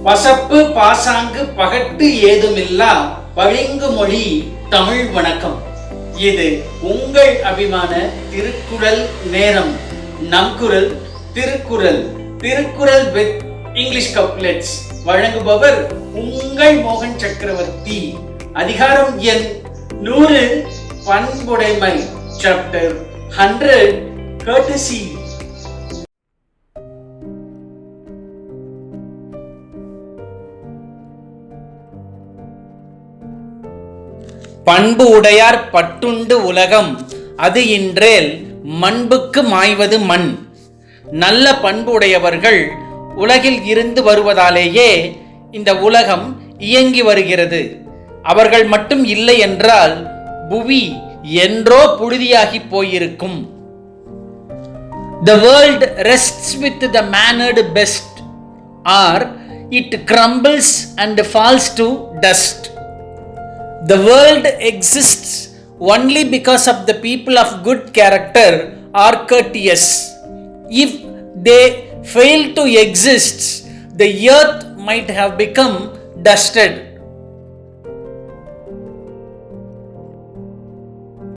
பசப்பு பாசாங்கு பகட்டு ஏதுமில்லா பளிங்கு மொழி தமிழ் வணக்கம். இது உங்கள் அபிமான திருக்குறள் நேரம். நம் குரல் Thirukkural. Thirukkural with English couplets வழங்குபவர் உங்கள் மோகன் சக்கரவர்த்தி. அதிகாரம் எண் 100 பண்புடைமை. Chapter 100 courtesy. பண்பு உடையார் பட்டுண்டு உலகம் அது இன்றேல் மண்புக்கு மாய்வது மண். நல்ல பண்பு உடையவர்கள் உலகில் இருந்து வருவதாலேயே இந்த உலகம் இயங்கி வருகிறது. அவர்கள் மட்டும் இல்லை என்றால் புவி என்றோ புழுதியாகி போயிருக்கும். The world rests with the mannered best, or it crumbles and falls to dust. The world exists only because of the people of good character or courteous. If they fail to exist, the earth might have become dusted.